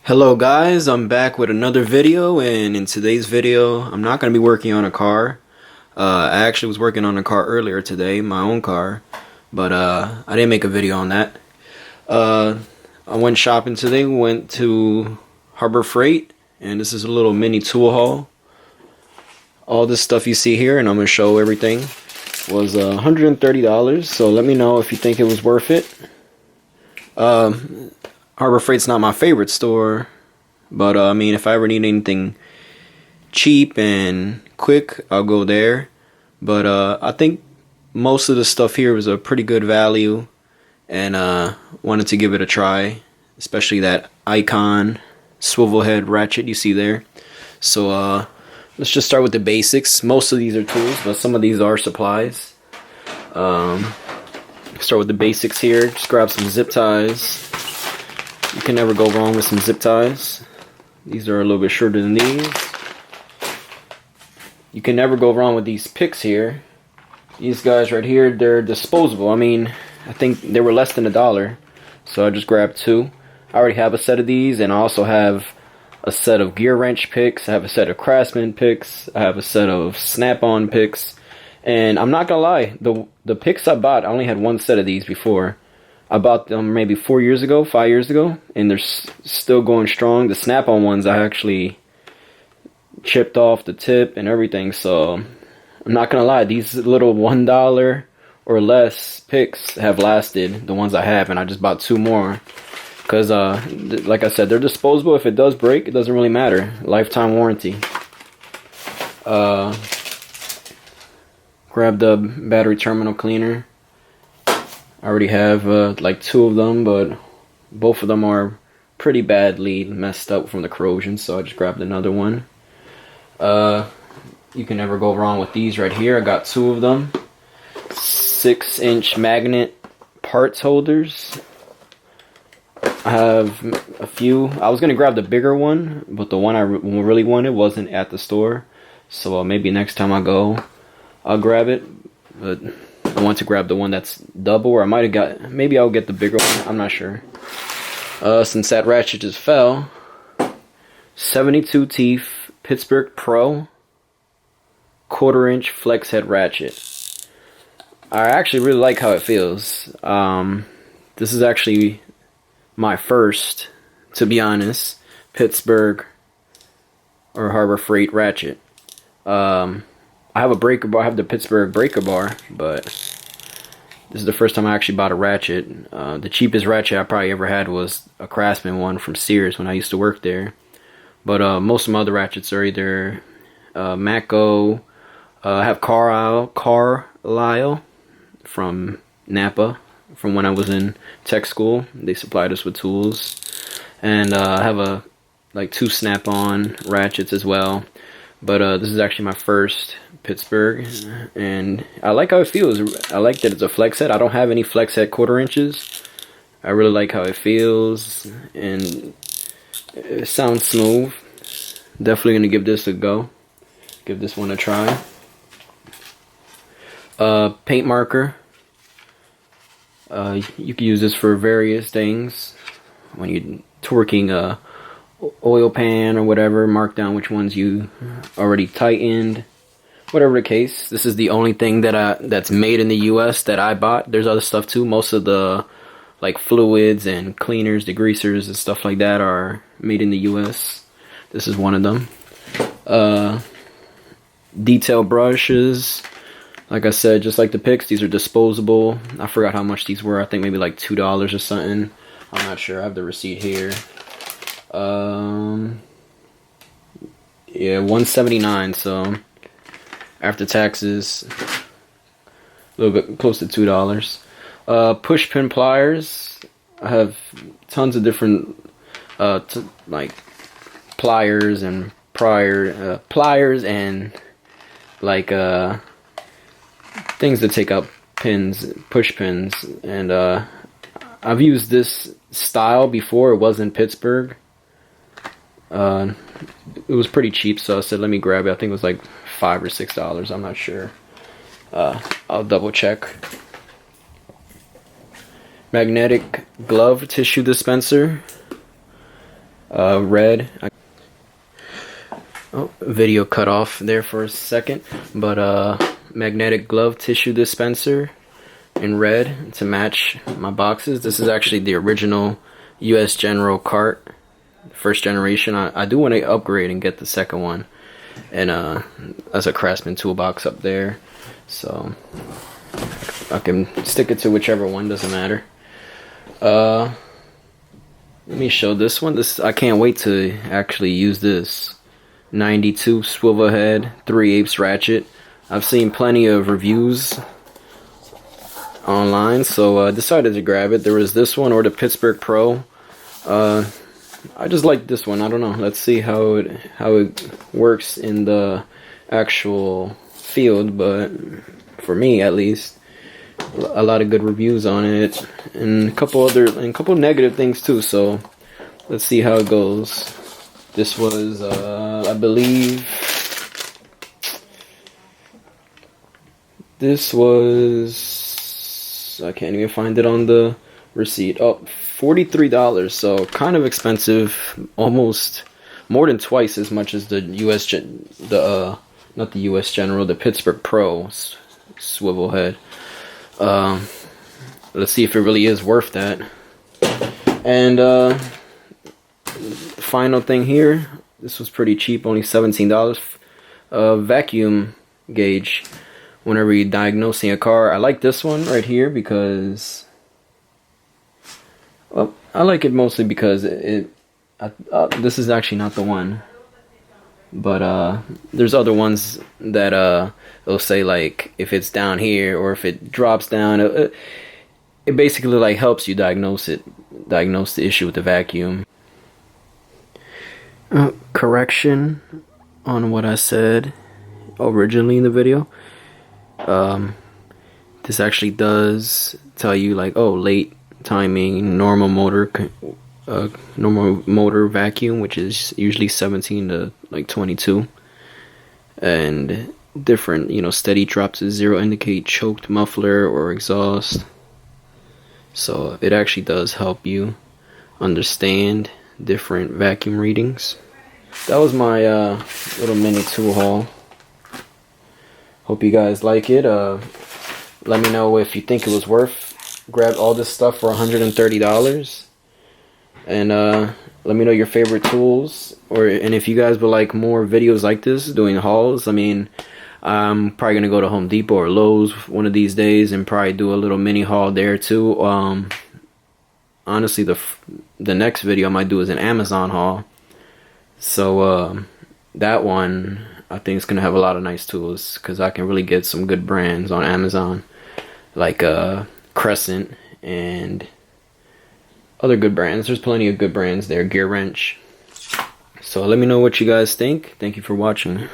Hello guys, I'm back with another video, and in today's video I'm not going to be working on a car. I actually was working on a car earlier today, my own car, but I didn't make a video on that. I went shopping today, went to Harbor Freight, and this is a little mini tool haul. All this stuff you see here, and I'm going to show everything, was $130, so let me know if you think it was worth it. Harbor Freight's not my favorite store, but I mean, if I ever need anything cheap and quick, I'll go there. But I think most of the stuff here was a pretty good value, and wanted to give it a try, especially that icon swivel head ratchet you see there. So let's just start with the basics. Most of these are tools, but some of these are supplies. Start with the basics here. Just grab some zip ties. You can never go wrong with some zip ties. These are a little bit shorter than these. You can never go wrong with these picks here. These guys right here, they're disposable. I mean, I think they were less than $1, so I just grabbed two. I already have a set of these, and I also have a set of gear wrench picks. I have a set of Craftsman picks. I have a set of snap-on picks. And I'm not gonna lie, the picks I bought, I only had one set of these before. I bought them maybe 5 years ago, and they're still going strong. The snap-on ones, I actually chipped off the tip and everything, so I'm not gonna lie, these little $1 or less picks have lasted, the ones I have, and I just bought two more. Because, like I said, they're disposable. If it does break, it doesn't really matter. Lifetime warranty. Grab the battery terminal cleaner. I already have like two of them, but both of them are pretty badly messed up from the corrosion, so I just grabbed another one. You can never go wrong with these right here. I got two of them. 6-inch magnet parts holders. I have a few. I was gonna grab the bigger one, but the one I really wanted wasn't at the store, so maybe next time I go, I'll grab it. But I want to grab the one that's double, or I might have got, maybe I'll get the bigger one, I'm not sure. Since that ratchet just fell, 72 teeth Pittsburgh Pro 1/4-inch flex head ratchet. I actually really like how it feels. This is actually my first, to be honest, Pittsburgh or Harbor Freight ratchet. I have a breaker bar. I have the Pittsburgh breaker bar, but this is the first time I actually bought a ratchet. The cheapest ratchet I probably ever had was a Craftsman one from Sears when I used to work there. But most of my other ratchets are either Mako. I have Carlisle from Napa, from when I was in tech school. They supplied us with tools. And I have like two snap-on ratchets as well. But this is actually my first Pittsburgh, and I like how it feels. I like that it's a flex head. I don't have any flex head 1/4 inches. I really like how it feels, and it sounds smooth. Definitely gonna give this a go. Give this one a try. Paint marker. You can use this for various things. When you're torquing a oil pan or whatever, mark down which ones you already tightened. Whatever the case, this is the only thing that's made in the US that I bought. There's other stuff too. Most of the like fluids and cleaners, degreasers and stuff like that are made in the US. This is one of them. Detail brushes. Like I said, just like the picks, these are disposable. I forgot how much these were. I think maybe like $2 or something. I'm not sure. I have the receipt here. Yeah, $1.79, so after taxes, a little bit close to $2. Push pin pliers. I have tons of different like pliers and pliers and like things to take out pins, push pins, and I've used this style before. It was in Pittsburgh. It was pretty cheap, so I said let me grab it. I think it was like $5 or $6. I'm not sure. I'll double check. Magnetic glove tissue dispenser. red. Oh, video cut off there for a second, but magnetic glove tissue dispenser in red to match my boxes. This is actually the original US General cart, first generation. I do want to upgrade and get the second one, and as a Craftsman toolbox up there, so I can stick it to whichever one, doesn't matter. Let me show this one. I can't wait to actually use this. 92 swivel head, 3/8 ratchet. I've seen plenty of reviews online, so I decided to grab it. There was this one or the Pittsburgh Pro. I just like this one. I don't know. Let's see how it works in the actual field, but for me at least, a lot of good reviews on it, and a couple negative things too. So let's see how it goes. This was, I believe, this was, I can't even find it on the receipt. Oh, $43, so kind of expensive, almost more than twice as much as the not the US General, the Pittsburgh Pro swivel head. Let's see if it really is worth that. And final thing here, this was pretty cheap, only $17. Vacuum gauge. Whenever you're diagnosing a car, I like this one right here because, well, I like it mostly because this is actually not the one, but there's other ones that it'll say like if it's down here or if it drops down. It basically like helps you diagnose the issue with the vacuum. Correction on what I said originally in the video. This actually does tell you like, oh, late timing, normal motor vacuum, which is usually 17 to like 22, and different, steady drops to 0 indicate choked muffler or exhaust. So it actually does help you understand different vacuum readings. That was my little mini tool haul. Hope you guys like it. Let me know if you think it was worth grab all this stuff for $130, and let me know your favorite tools, and if you guys would like more videos like this doing hauls. I mean, I'm probably gonna go to Home Depot or Lowe's one of these days and probably do a little mini haul there too. Honestly, the next video I might do is an Amazon haul. So that one I think is gonna have a lot of nice tools because I can really get some good brands on Amazon, like Crescent and other good brands. There's plenty of good brands there. Gear Wrench. So let me know what you guys think. Thank you for watching.